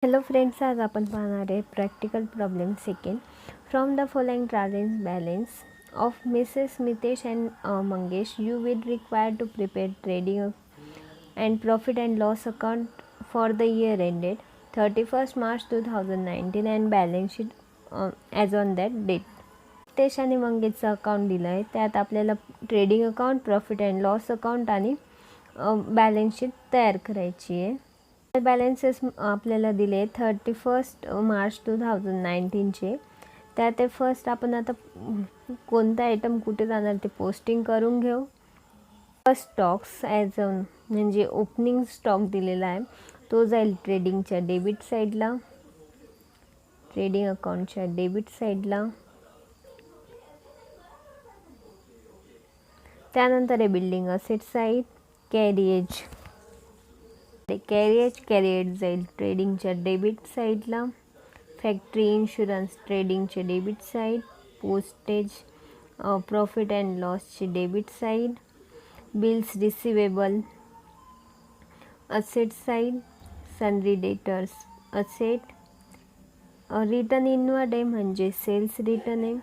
Hello friends, आज आपण पाहणार आहे practical problem second. From the following transaction balance of Mrs Mitesh and Mangesh you will require to prepare trading and profit and loss account for the year ended 31st March 2019 and balance sheet as on that date. Mitesh आणि मंगेशचं account दिलं आहे, त्यात आपल्याला trading account, profit and loss account आणि balance sheet तयार करायची आहे. बॅलन्सेस आपल्याला दिले 31st March 2019चे. त्यात ते फर्स्ट आपण आता कोणता आयटम कुठे जाणार ते पोस्टिंग करून घेऊ. फर्स्ट स्टॉक्स ॲज म्हणजे ओपनिंग स्टॉक दिलेला आहे, तो जाईल ट्रेडिंगच्या डेबिट साईडला, ट्रेडिंग अकाउंटच्या डेबिट साईडला. त्यानंतर आहे बिल्डिंग असेट साईड, कॅरिएज जाईल ट्रेडिंगच्या डेबिट साईडला, फॅक्टरी इन्शुरन्स ट्रेडिंगचे debit side, postage profit and लॉसची debit side, bills receivable asset side, sundry debtors asset, return inward आहे म्हणजे सेल्स रिटर्न आहे,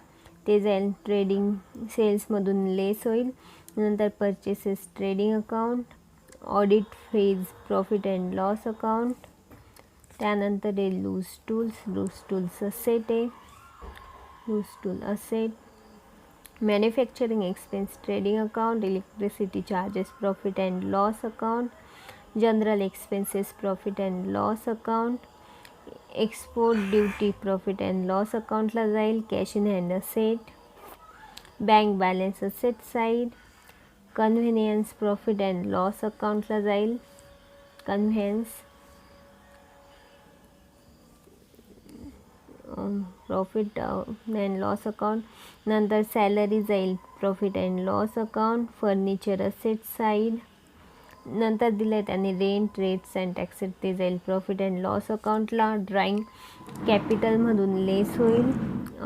ते जाईल ट्रेडिंग सेल्समधून लेस होईल. नंतर purchases trading account, audit fees profit and loss account. त्यानंतर आहे लूज टूल्स असेट आहे, loose tool asset, manufacturing expense trading account, electricity charges profit and loss account, general expenses profit and loss account, export duty profit and loss अकाउंटला जाईल, cash in hand asset, bank balance asset side, convenience profit and loss अकाउंटला जाईल, convenience profit and loss account. नंतर salary जाईल profit and loss account, furniture asset side. नंतर दिले त्यांनी rent, rates and taxes, ते जाईल प्रॉफिट अँड लॉस अकाउंटला. ड्रॉइंग कॅपिटलमधून लेस होईल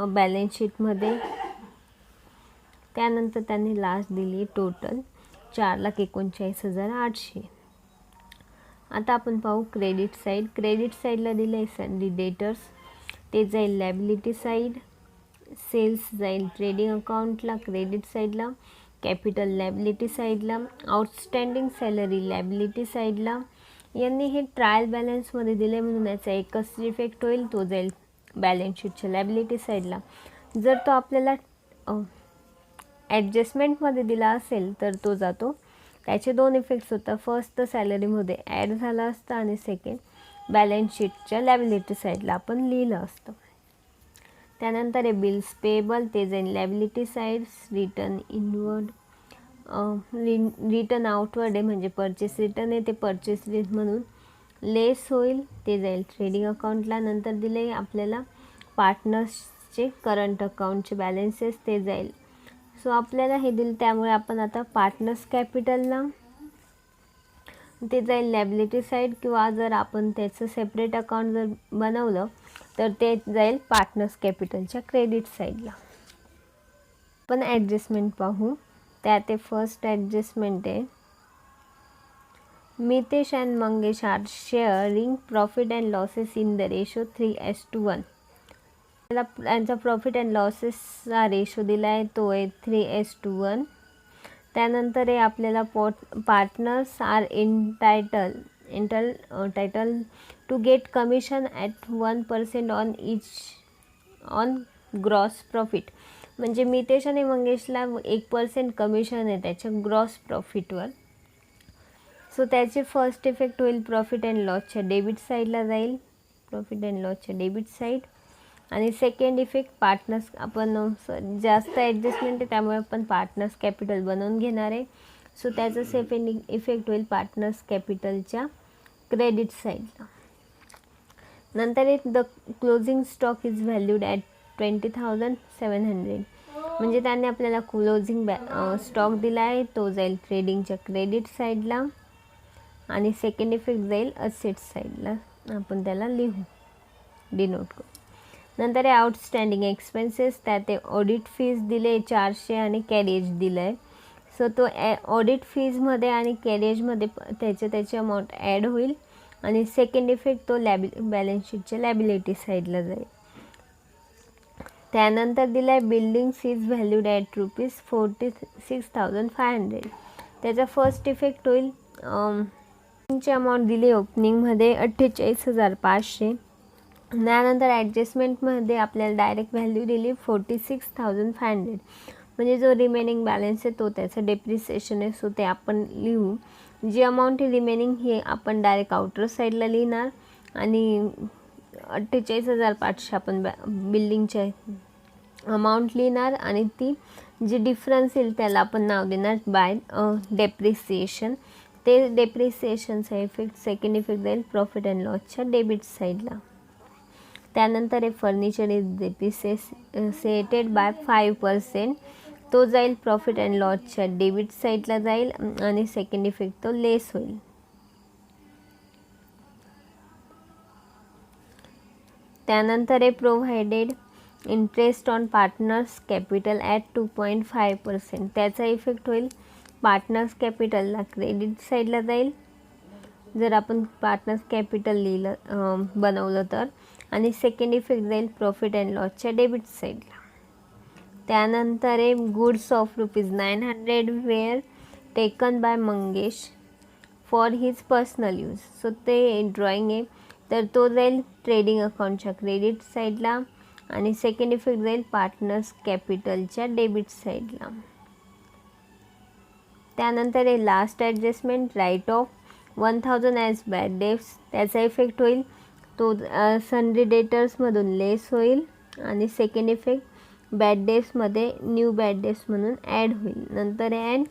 बॅलन्स शीटमध्ये. त्यानंतर त्यांनी लास्ट दिली टोटल 4,39,800. आता आपण पाहू क्रेडिट साईडला दिलं आहे सनरी डेटर्स, ते जाईल लॅबिलिटी साईड, सेल्स जाईल ट्रेडिंग अकाउंटला क्रेडिट साईडला, कॅपिटल लॅबिलिटी साईडला, आउटस्टँडिंग सॅलरी लॅबिलिटी साईडला. यांनी हे ट्रायल बॅलन्समध्ये दिले म्हणून याचा एकच इफेक्ट होईल, तो जाईल बॅलन्स शीटच्या लॅबिलिटी साईडला. जर तो आपल्याला ॲडजस्टमेंटमध्ये दिला असेल तर तो जातो, त्याचे दोन इफेक्ट्स होतात. फर्स्ट तर सॅलरीमध्ये ॲड झाला असता आणि सेकंड बॅलन्स शीटच्या लॅबिलिटी साईडला आपण लिहिलं असतं. त्यानंतर आहे बिल्स पेबल, ते जाईल liability sides, return inward return outward आहे म्हणजे परचेस रिटर्न आहे, ते परचेस रिटर्न म्हणून लेस होईल, ते जाईल ट्रेडिंग अकाउंटला. नंतर दिले आपल्याला पार्टनर्सचे करंट अकाउंटचे बॅलन्सेस, ते जाईल. सो आपल्याला हे दिलं त्यामुळे आपण आता पार्टनर्स कॅपिटलला ते जाईल लॅबिलिटी साईड, किंवा जर आपण त्याचं सेपरेट अकाउंट जर बनवलं तर ते जाईल पार्टनर्स कॅपिटलच्या क्रेडिट साईडला. आपण ॲडजस्टमेंट पाहू. त्यात ते फर्स्ट ॲडजस्टमेंट आहे, Mitesh and Mangesh are sharing profit and losses in the ratio 3:1. त्यांचा प्रॉफिट अँड लॉसेसचा रेशो दिला आहे, तो आहे 3:1. त्यानंतर आहे आपल्याला partners are title to get commission at 1% on gross profit. म्हणजे मितेश आणि मंगेशला 1% कमिशन आहे त्याच्या ग्रॉस प्रॉफिटवर. सो त्याचे फर्स्ट इफेक्ट होईल प्रॉफिट अँड लॉसच्या डेबिट साईडला जाईल, प्रॉफिट अँड लॉसच्या डेबिट साईड. आणि सेकंड इफेक्ट पार्टनर्स, आपण जास्त ॲडजस्टमेंट आहे त्यामुळे आपण पार्टनर्स कॅपिटल बनवून घेणार आहे. सो त्याचं सेकंड इफेक्ट होईल पार्टनर्स कॅपिटलच्या क्रेडिट साईडला. नंतर the closing stock is valued at 20,700. म्हणजे त्याने आपल्याला क्लोजिंग स्टॉक दिला आहे, तो जाईल ट्रेडिंगच्या क्रेडिट साईडला. आणि सेकंड इफेक्ट जाईल असेट साईडला, आपण त्याला लिहू डिनोट करू. नंतर आहे आउटस्टँडिंग एक्सपेन्सेस, त्यात ऑडिट फीज दिले 400 आणि कॅरेज दिलं आहे. सो तो ऑडिट फीजमध्ये आणि कॅरेजमध्ये त्याचे अमाऊंट ॲड होईल. आणि सेकंड इफेक्ट तो बॅलन्स शीटच्या लॅबिलिटी साईडला जाईल. त्यानंतर दिला आहे बिल्डिंग्स इज व्हॅल्यूड ॲट ₹46,500. त्याचा फर्स्ट इफेक्ट होईल. ची अमाऊंट दिली ओपनिंगमध्ये 48,500. त्यानंतर ॲडजस्टमेंटमध्ये आपल्याला डायरेक्ट व्हॅल्यू दिली 46,500. म्हणजे जो रिमेनिंग बॅलन्स आहे तो त्याचं डेप्रिसिएशन आहे, सो ते आपण लिहू. जी अमाऊंट ही रिमेनिंग ही आपण डायरेक्ट आउटर साईडला लिहिणार आणि 48,500 आपण बिल्डिंगच्या अमाऊंट लिहिणार आणि ती जी डिफरन्स येईल त्याला आपण नाव देणार बाय डेप्रिसिएशन. ते डेप्रिसिएशनचा इफेक्ट सेकंड इफेक्ट जाईल प्रॉफिट अँड लॉसच्या डेबिट साईडला. त्यानंतर हे फर्निचर इज डेप्रिसिएटेड बाय 5%. तो जाईल प्रॉफिट अँड लॉसच्या डेबिट साईडला जाईल आणि सेकंड इफेक्ट तो लेस होईल. त्यानंतर हे provided interest on partners capital at 2.5%. त्याचा इफेक्ट होईल पार्टनर्स कॅपिटलला क्रेडिट साईडला जाईल जर आपण पार्टनर्स कॅपिटल लिहिलं बनवलं तर, आणि सेकंड इफेक्ट जाईल प्रॉफिट अँड लॉसच्या डेबिट साईडला. त्यानंतर हे goods of ₹900 were taken by Mangesh for his personal use. So ते ड्रॉइंग आहे तर तो जाईल ट्रेडिंग अकाउंटच्या क्रेडिट साईडला आणि सेकंड इफेक्ट जाईल पार्टनर्स कॅपिटलच्या डेबिट साईडला. त्यानंतर हे last adjustment write off 1,000 as bad debts. त्याचा इफेक्ट होईल तो सन्ड्री डेटर्समधून लेस होईल आणि सेकंड इफेक्ट बॅड डेट्समध्ये न्यू बॅड डेट्स म्हणून ॲड होईल. नंतर and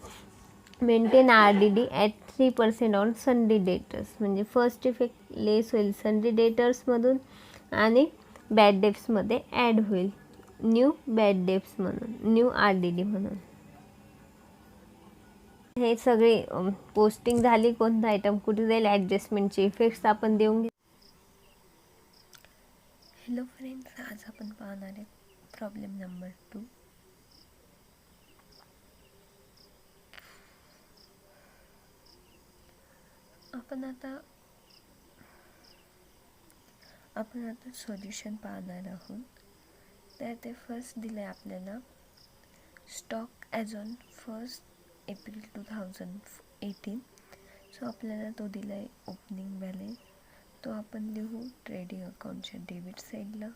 maintain RDD at 3% on sundry debtors. म्हणजे फर्स्ट इफेक्ट लेस होईल सन्ड्री डेटर्समधून आणि बॅड डेट्समध्ये ॲड होईल न्यू बॅड डेट्स म्हणून, न्यू RDD म्हणून. हे सगळे पोस्टिंग झाली, कोणता आयटम कुठे जाईल, ॲडजस्टमेंटचे इफेक्ट्स आपण देऊन घेऊ. हॅलो फ्रेंड्स, आज आपण पाहणार आहे प्रॉब्लेम नंबर 2. आपण आता सोल्युशन पाहणार आहोत. तर ते फर्स्ट दिलं आहे आपल्याला stock as on 1 April 2018. So आपल्याला तो दिला आहे ओपनिंग बॅलन्स. तो आपण लिहू ट्रेडिंग अकाउंटच्या डेबिट साईडला.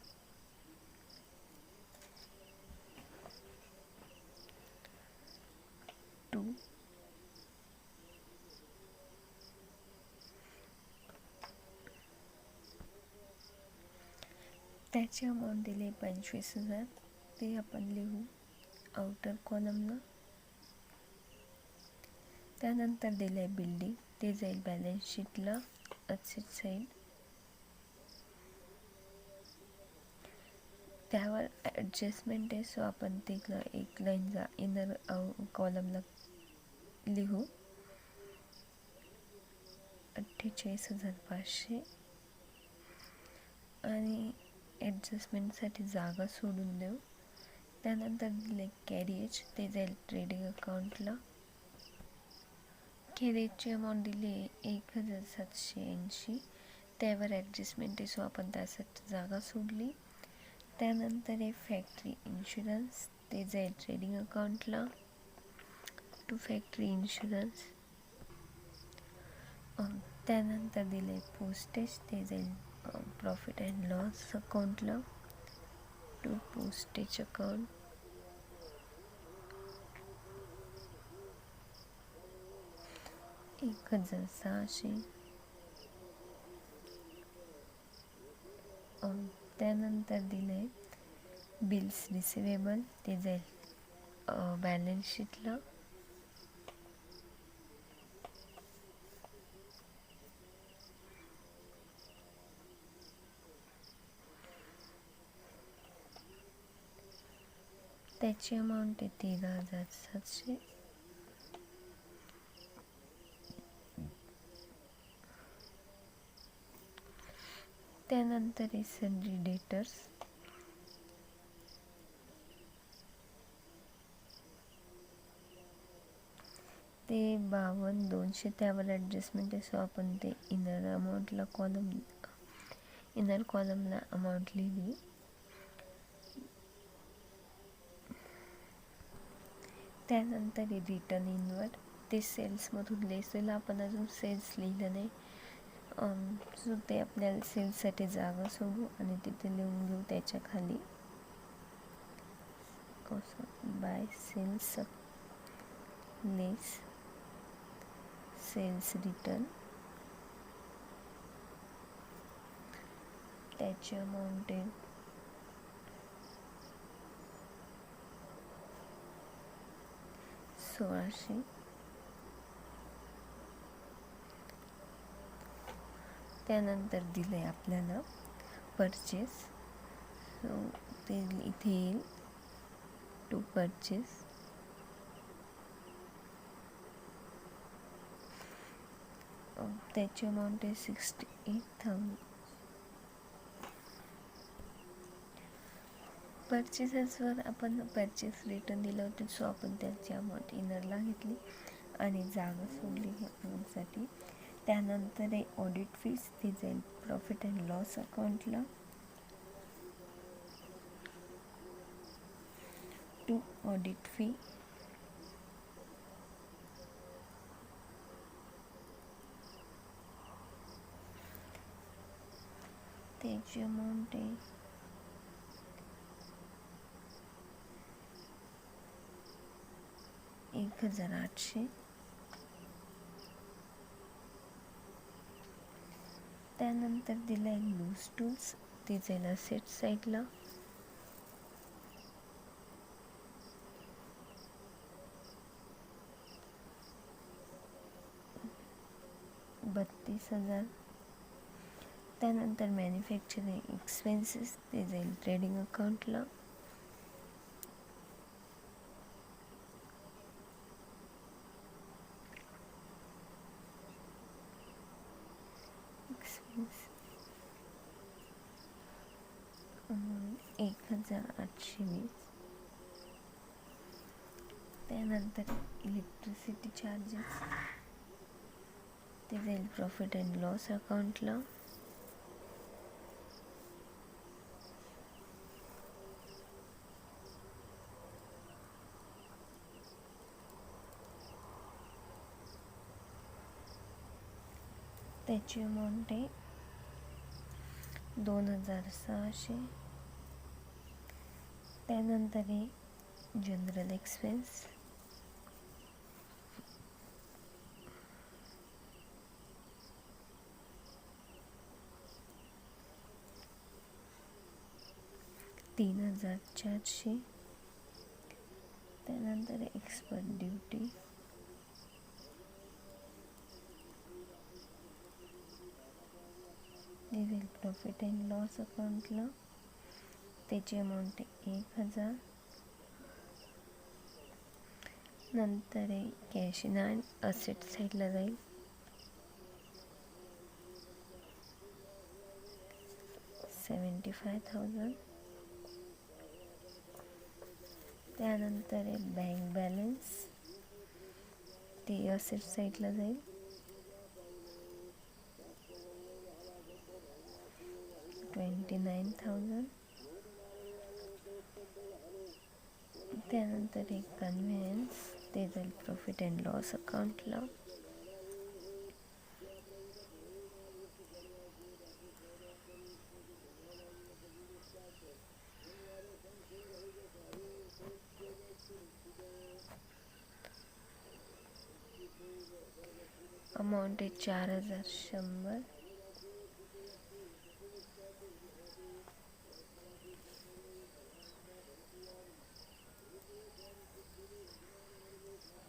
त्याची अमाऊंट दिली 25,000. ते आपण लिहू आउटर कॉलमला. त्यानंतर दिलं आहे बिल्डिंग, ते जाईल बॅलन्स शीटला असेट साईड. त्यावर ॲडजस्टमेंट आहे, सो आपण ते एक लाईनचा इनर कॉलमला लिहू 48,500 आणि ॲडजस्टमेंटसाठी जागा सोडून देऊ. त्यानंतर दिले कॅरिएज, ते जाईल ट्रेडिंग अकाउंटला. कॅरिएजची अमाऊंट दिली आहे 1,780. त्यावर ॲडजस्टमेंट आहे, सो आपण त्यासाठी जागा सोडली. त्यानंतर आहे फॅक्टरी इन्शुरन्स, ते जाईल ट्रेडिंग अकाउंटला टू फॅक्टरी इन्शुरन्स. त्यानंतर दिले पोस्टेज, ते जाईल प्रॉफिट अँड लॉस अकाउंटला टू पोस्टेज अकाउंट. $1,600. त्यानंतर दिलं आहे बिल्स रिसिवेबल, ते जाईल बॅलन्स शीटला. त्याची अमाऊंट आहे 13,700. त्यानंतर आहे सन्ड्री डेटर्स. ते 52,200 त्यावर ॲडजस्टमेंट आहे. सो आपण ते इनर कॉलमला अमाऊंट लिहिली. त्यानंतर रिटर्न इनवर ते सेल्समधून लेस होईल. आपण अजून सेल्स लिहिलं नाही. सो ते आपल्याला सेल्ससाठी जागा सोडू आणि तिथे लिहून घेऊ त्याच्या खाली by sales less sales return. त्याची अमाऊंट आहे 1600. त्यानंतर दिलं आहे आपल्याला परचेस. सो ते इथे येईल टू परचेस. त्याची अमाऊंट आहे 68,000. परचेसेसवर आपण परचेस रिटर्न दिलं होतं. सो आपण त्याची अमाऊंट इनरला घेतली आणि जागा सोडली अमाऊंटसाठी. त्यानंतर आहे ऑडिट फीस. ती जाईल प्रॉफिट अँड लॉस अकाउंटला. To audit fee. त्याची अमाऊंट आहे 1,800. त्यानंतर दिलं आहे लूज टूल्स. ते जाईल असेट साईडला. $32,000. त्यानंतर मॅन्युफॅक्चरिंग एक्सपेन्सेस. ते जाईल ट्रेडिंग अकाउंटला. एक्सपेन्स 1,820. त्यानंतर इलेक्ट्रिसिटी चार्जेस. ते जाईल प्रॉफिट अँड लॉस अकाउंटला. त्याची अमाऊंट आहे 2,600. त्यानंतर आहे जनरल एक्सपेन्स. $3,400. त्यानंतर एक्सपर्ट ड्युटी. दिसेल प्रॉफिट अँड लॉस अकाउंटला. त्याची अमाऊंट आहे 1,000. नंतर आहे कॅश इन हँड. असेट साईडला जाईल. $75,000. त्यानंतर आहे बँक बॅलन्स. ते असेट साईडला जाईल. $29,000. त्यानंतर एक कन्व्हेन्स. ते जाईल प्रॉफिट अँड लॉस अकाउंटला. अमाऊंट आहे 4,100.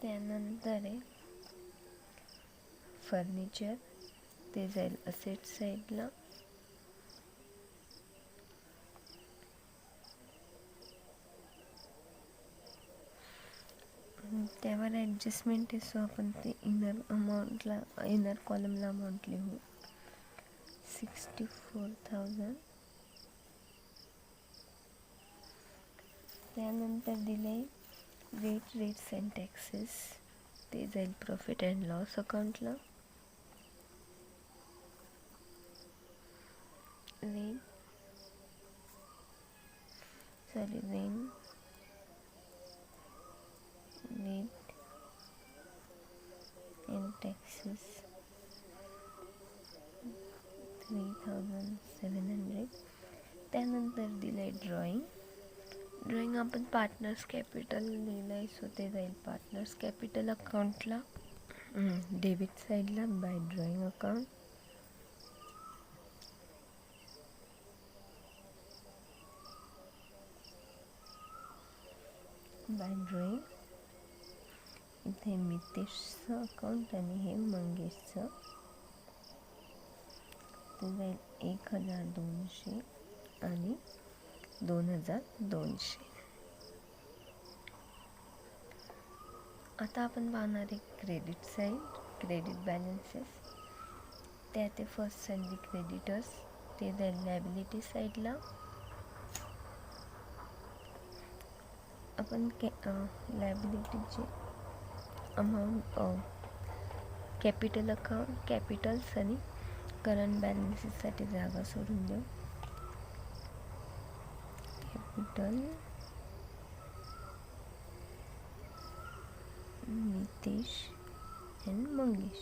त्यानंतर आहे फर्निचर. ते जाईल असेट साईडला. त्यावर ॲडजस्टमेंट आहे. सो आपण ते इनर कॉलमला अमाऊंट लिहू. 64,000. त्यानंतर दिले रेट्स अँड टॅक्सेस. ते जाईल प्रॉफिट अँड लॉस अकाउंटला. Wien rate and taxes 3700. त्यानंतर दिलं आहे ड्रॉइंग आपण पार्टनर्स कॅपिटल लिहिलं आहे, सो ते जाईल पार्टनर्स कॅपिटल अकाउंटला डेबिट साईडला by drawing account. By drawing इथे मितेशचं अकाउंट आणि हे मंगेशचं. ते जाईल 1200 आणि 2200. आता आपण पाहणार आहे क्रेडिट साईड, क्रेडिट बॅलन्सेस. त्या ते फर्स्ट सॅलरी क्रेडिटर्स, ते जाईल लायबिलिटी साईडला. आपण लायबिलिटीची अमाऊंट कॅपिटल अकाउंट, कॅपिटल्स आणि करंट बॅलन्सेससाठी जागा सोडून देऊ. Capital Nitesh and Mangesh.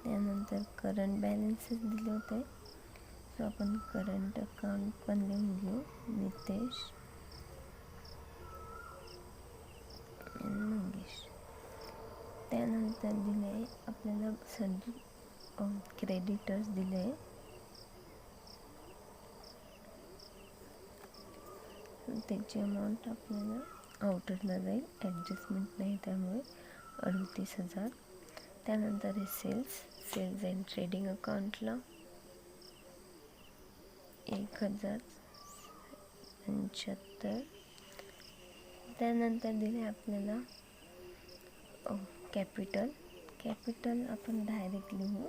त्यानंतर करंट बॅलन्सेस दिले होते, सो आपण करंट अकाउंट पण लिहून घेऊ, नितेश अँड मंगेश. त्यानंतर दिले आहे आपल्याला सगळी क्रेडिटर्स दिले आहे. त्याची अमाऊंट आपल्याला आउटरला जाईल, ॲडजस्टमेंट नाही त्यामुळे 38,000. त्यानंतर हे सेल्स अँड ट्रेडिंग अकाउंटला 1075. त्यानंतर दिले आपल्याला कॅपिटल आपण डायरेक्ट लिहू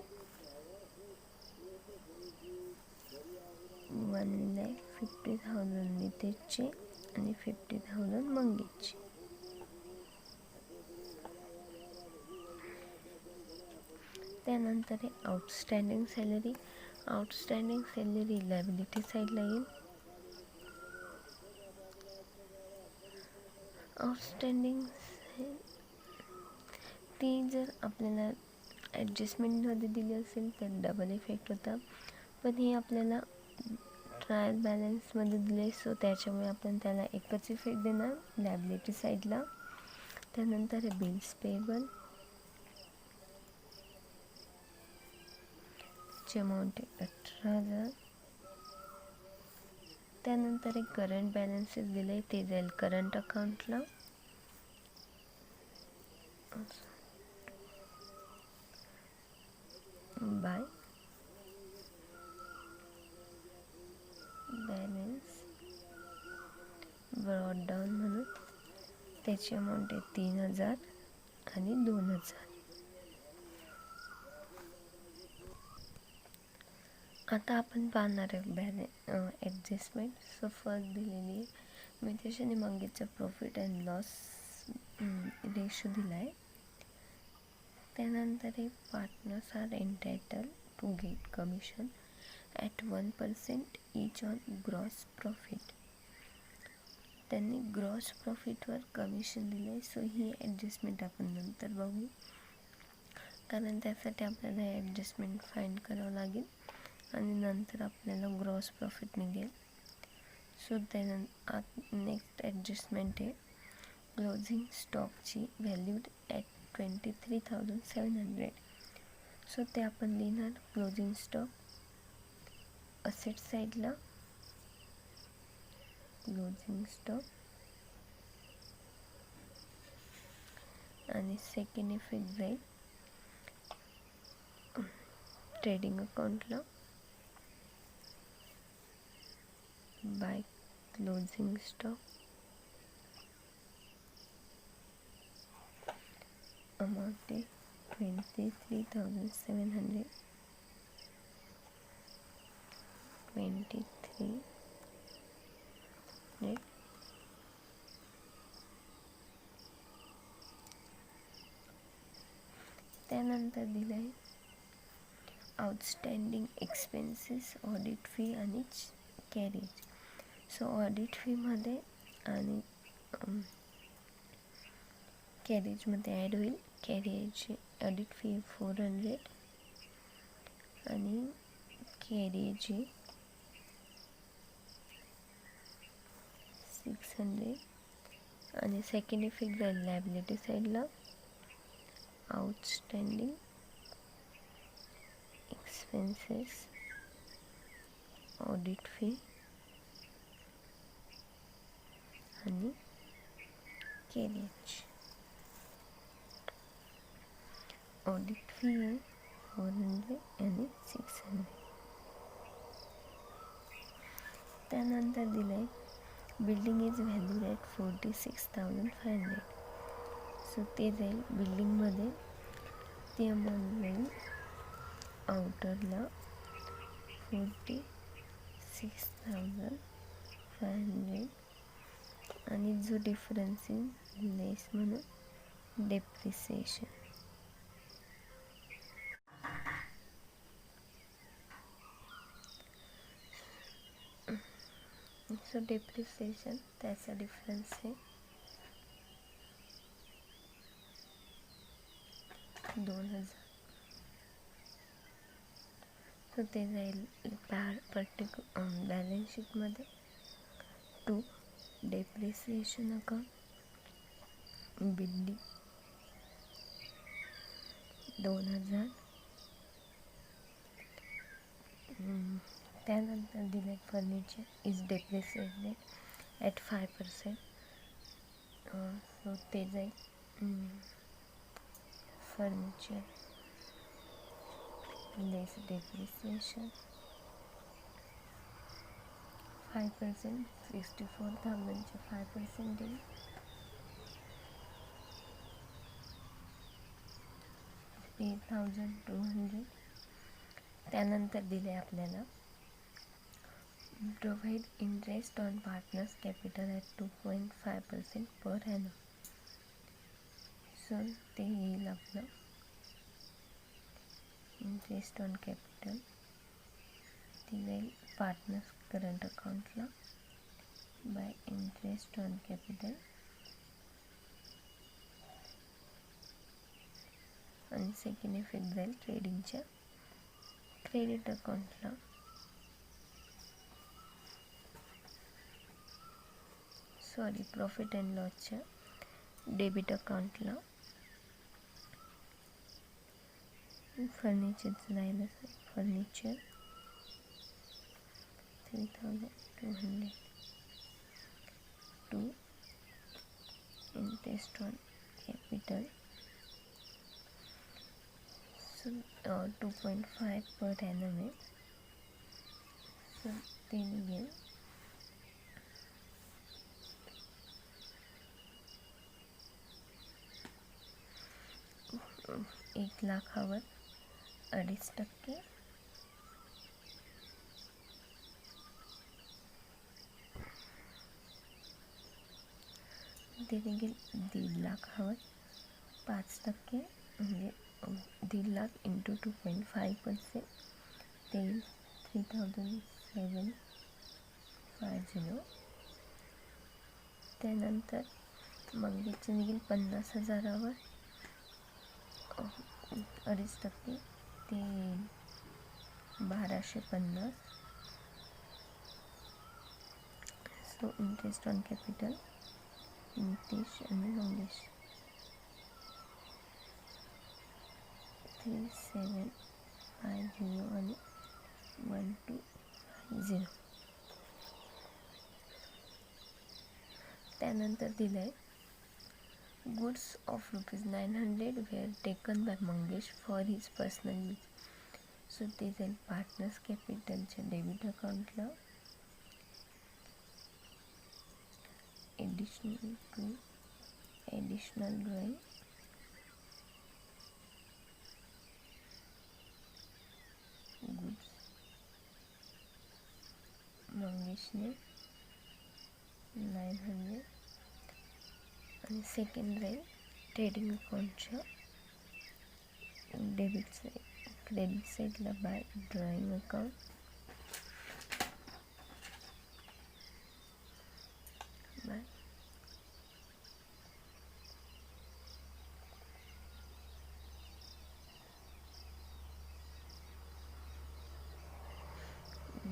1,50,000 नितेशचे आणि 50,000 मंगेशचे. त्यानंतर आहे आउटस्टँडिंग सॅलरी लायबिलिटी साईडला येईल. आउटस्टँडिंग ती जर आपल्याला ॲडजस्टमेंटमध्ये दिली असेल तर डबल इफेक्ट होता, पण हे आपल्याला ट्रायल बॅलन्समध्ये दिले, सो त्याच्यामुळे आपण त्याला एकच इफेक्ट देणार लायबिलिटी साईडला. त्यानंतर हे बिल्स पेएबल, ची अमाऊंट आहे 18,000. त्यानंतर एक करंट बॅलन्सेस दिले, ते जाईल करंट अकाउंटला. बाय बॅलन्स ब्रॉड डाऊन म्हणून त्याची अमाऊंट आहे 3,000 आणि 2,000. आता आपण पाहणार आहे ॲडजस्टमेंट. सो फर्स्ट दिलेली आहे मितेश आणि मंगेशचा प्रॉफिट अँड लॉस रेशो दिला आहे. त्यानंतर हे partners are entitle to get commission at 1% each on gross profit. त्यांनी ग्रॉस प्रॉफिटवर कमिशन दिलं आहे, सो ही ॲडजस्टमेंट आपण नंतर बघू, कारण त्यासाठी आपल्याला ॲडजस्टमेंट फाइंड करावं लागेल आणि नंतर आपल्याला ग्रॉस प्रॉफिट निघेल. सो त्यानंतर नेक्स्ट ॲडजस्टमेंट आहे क्लोजिंग स्टॉकची व्हॅल्यूड ॲट 23,700. सो ते आपण लिहिणार क्लोजिंग स्टॉक असेट साईडला, क्लोजिंग स्टॉक. आणि सेकंड इफेक्ट जाईल ट्रेडिंग अकाउंटला बाय क्लोजिंग स्टॉक. अमाऊंट आहे 23,700. 23 net त्यानंतर दिलं आहे आउटस्टँडिंग एक्सपेन्सेस, ऑडिट फी आणि कॅरेज. सो ऑडिट फीमध्ये आणि कॅरेजमध्ये ॲड होईल. कॅरेज ऑडिट फी 400 आणि कॅरेज 600. आणि सेकंड इफेक्ट जाईल लायबिलिटी साईडला आउटस्टँडिंग एक्सपेन्सेस, ऑडिट फी आणि कॅरेज. ऑडिट फी आहे 400 आणि 600. त्यानंतर दिलं आहे building is valued at 46,500. So ते जाईल बिल्डिंगमध्ये ती अमाऊंट जाईल आउटरला 46,500 आणि जो डिफरन्स इज लेस म्हणून डेप्रिसिएशन. सो डेप्रिसिएशन त्याचा डिफरन्स आहे 2,000. सो ते जाईल बॅलन्स शीटमध्ये टू डेप्रिसिएशन अकाउंट, बिल्डिंग 2,000. त्यानंतर दिले furniture is depreciated at 5%. So ते जाईल फर्निचर लेस डेप्रिसिएशन 5%. 64,000चे 5% देईल 3,200. त्यानंतर दिले आपल्याला provide interest on partners capital at 2.5% per annum. So ते येईल आपलं इंटरेस्ट ऑन कॅपिटल. ती जाईल पार्टनर्स करंट अकाउंटला बाय इंटरेस्ट ऑन कॅपिटल. आणि सेकंड इफेक्ट जाईल ट्रेडिंगच्या क्रेडिट अकाउंटला. प्रॉफिट अँड लॉसच्या डेबिट अकाउंटला. फर्निचरचं जाईल furniture 3,200 to interest on capital. So 2.5 per annum आहे. सो ते निघेल 1,00,000वर 2.5%. ते निघेल 1,50,000वर 5%, म्हणजे 1,50,000 इंटू 2.5% ते 3,750. त्यानंतर मंगेचं निघेल 50,000वर 2.5% ते 1,250. So interest on capital Nitesh आणि मंगेश 3,750 आणि 1,250. त्यानंतर दिलं आहे goods of ₹900 were taken by Mangesh for his personal use. So ते जाईल पार्टनर्स कॅपिटलच्या डेबिट अकाउंटला. ॲडिशनल ड्रॉइंग गुड्स मंगेशने 900 आणि सेकंड राहील ट्रेडिंग अकाउंटच्या डेबिट साईड, क्रेडिट साईडला by drawing account, by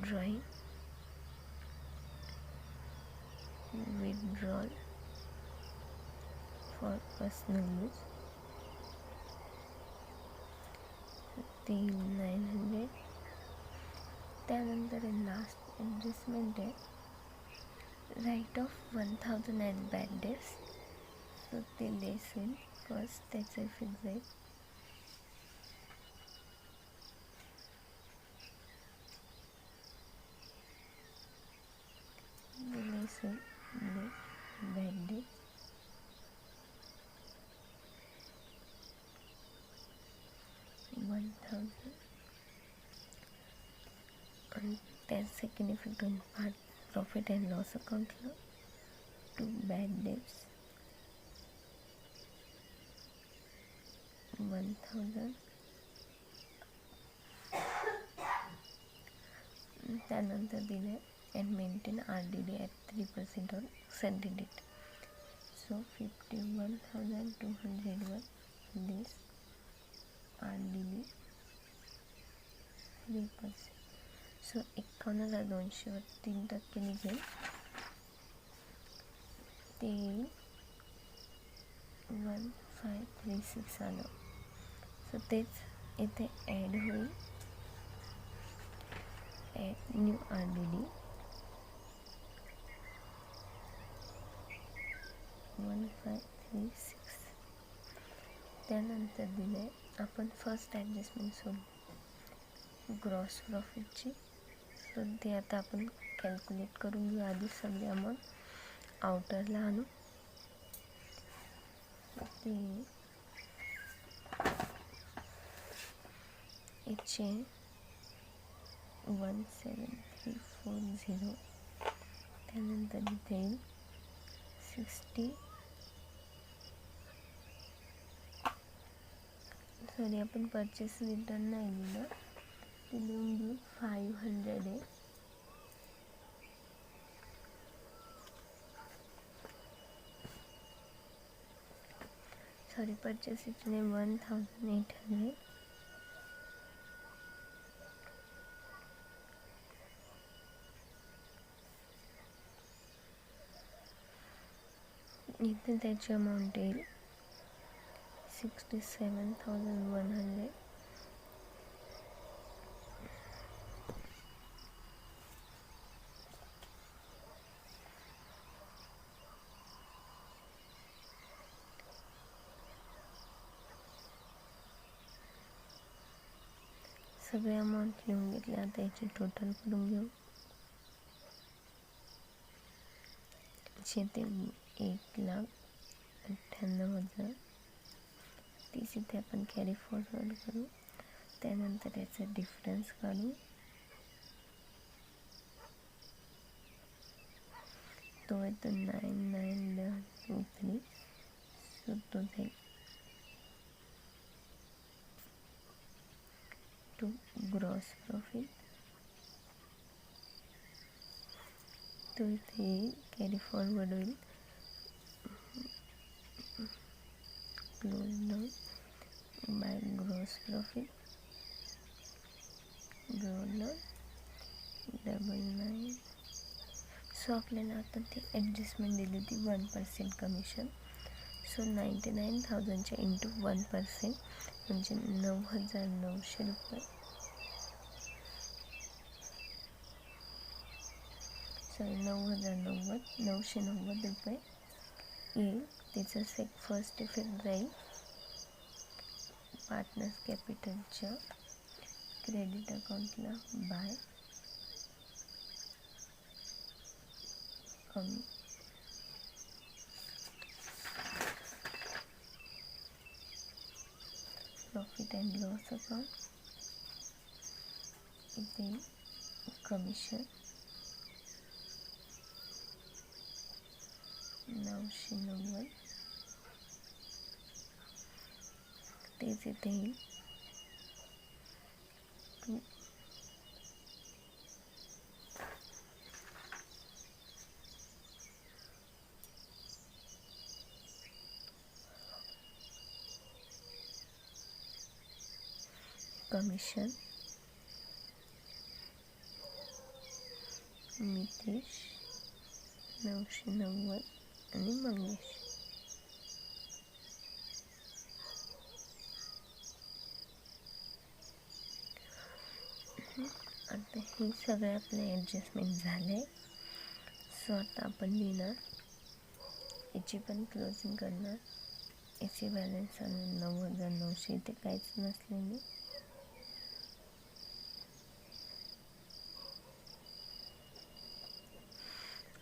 drawing withdrawal for personal use, ते 900. त्यानंतर लास्ट ॲडजस्टमेंट आहे write off 1000 at bad debts. So ते लेस होईल फर्स्ट, त्याचा इफेक्ट जाईल. लेस होईल बॅड डेट. आणि त्याच सेकंड इफेक्ट होईल पार्ट प्रॉफिट अँड लॉस अकाउंटला टू बॅड डेट्स 1000. त्यानंतर दिलं आहे and maintain RDD at 3% on salary debt. So 51,201 this RDD 3%. So 51,200 वर 3% निघेल, ते 1536 आलं. सो तेच इथे ॲड होईल, ॲड न्यू RDD 1536. त्यानंतर दिलं आहे आपण फर्स्ट ॲडजस्टमेंट सोडू ग्रॉस प्रॉफिटची. सो ते आता आपण कॅल्क्युलेट करून घेऊ. आधी सगळे अमाऊंट आउटरला आणू. ते इथे 17340. त्यानंतर इथे 60, सॉरी आपण परचेस रिटर्न नाही लिहिलं, ते लिहून घेऊ. 500 आहे. सॉरी परचेस इथले 1800. इथे त्याची अमाऊंट येईल 67,100. सगळे अमाऊंट लिहून घेतले. आता याची टोटल करून घेऊ. ते 1,98,000. तीच इथे आपण कॅरी फॉरवर्ड करू. त्यानंतर याचा डिफरन्स काढू. तो येतो 9923. सो तो जाईल टू ग्रॉस प्रॉफिट. तो इथे कॅरी फॉरवर्ड होईल. Close down by gross profit, ग्रोला 99. सो आपल्याला आता ती ॲडजस्टमेंट दिली होती 1% कमिशन. सो 99,000च्या इंटू 1% म्हणजे 9,900 रुपये. सॉरी 9,990 रुपये येईल. त्याचा फर्स्ट इफेक्ट जाईल पार्टनर्स कॅपिटलच्या क्रेडिट अकाउंटला बाय कमी. प्रॉफिट अँड लॉस अकाउंट इथे कमिशन 990. तेच इथे येईल कमिशन, मितेश 990 आणि मंगेश. आता हे सगळे आपले ॲडजस्टमेंट झाले. सो आता आपण लिहिणार, याची पण क्लोजिंग करणार. याची बॅलन्स आणून 9,900, इथे काहीच नसलेली.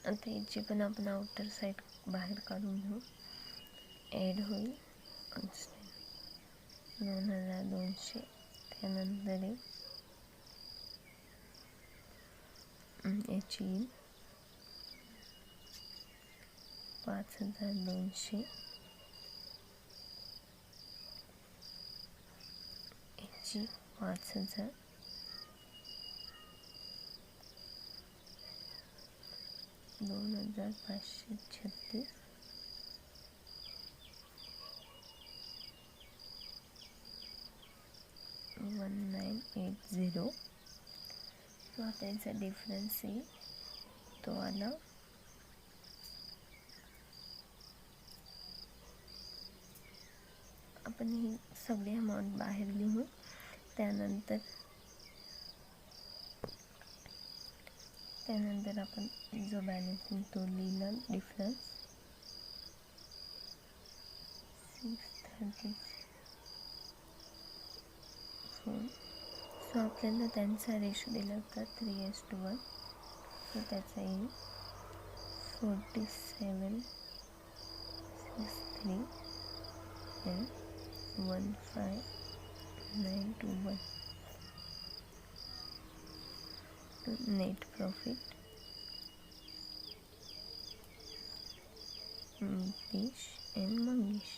आता याची पण आपण आउटर साईड बाहेर काढून घेऊ. ॲड होईल 2,200. त्यानंतर याची 5,200, याची 5,000, 2,536, 1980. तो आता याचा डिफरन्स येईल, तो आला आपण ही सगळी अमाऊंट बाहेर लिहू. त्यानंतर आपण जो बॅलन्स तो लिहिला, डिफरन्स 634. सो आपल्याला त्यांचा रेशो दिला होता 3:1. सो त्याचा येईल 4763 and 15921. Net profit Mitesh and Mangesh.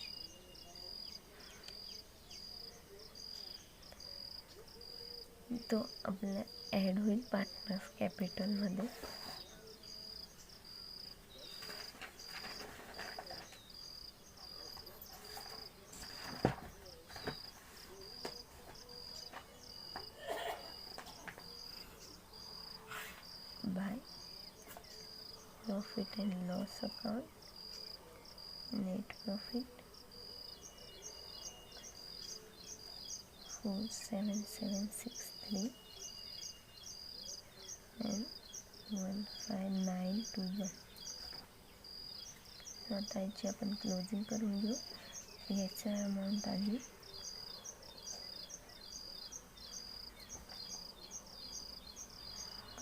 तो आपला ॲड होईल पार्टनर्स कॅपिटलमध्ये. By profit and loss account, net profit 47763 and 15921. आता याची आपण क्लोजिंग करून घेऊ. याचा अमाऊंट आली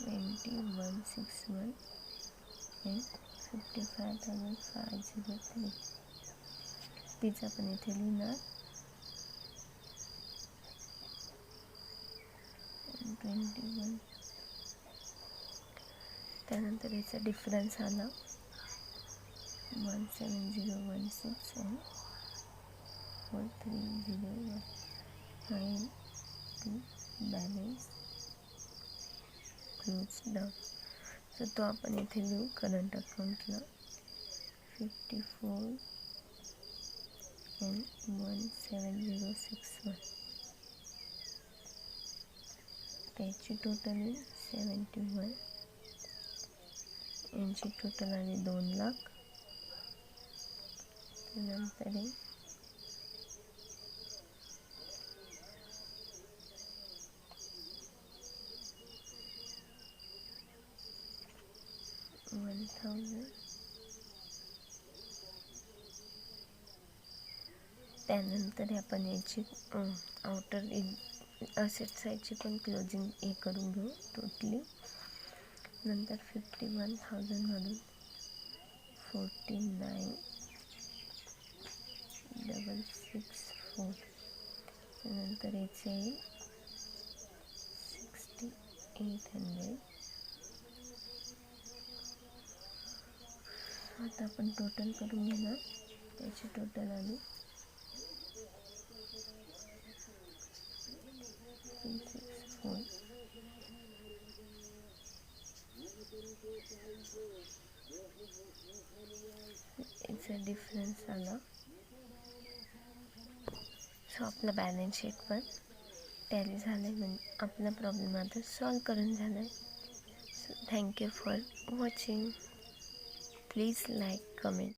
2161 and 55,503. तीच आपण इथे लिहिणार 21. त्यानंतर याचा डिफरन्स आला 17016 and 4301. Fine to balance close down. So तो आपण इथे लिहू करंट अकाउंटला 54 and 17061. त्याची टोटल येईल 71. यांची टोटल आली 2 लाख. त्यानंतर 1,000. त्यानंतर आपण याची आउटर असेट साईडची पण क्लोजिंग हे करून घेऊ टोटली. नंतर 51,000मधून 49,664. नंतर याचे 6,800. आता आपण टोटल करून घेणार. त्याची टोटल आली 364. याचा डिफरन्स आला. सो आपलं बॅलन्स शीट पण टॅली झालं आहे, म्हणजे आपला प्रॉब्लेम आता सॉल्व करून झाला आहे. So thank you for watching. Please like, comment.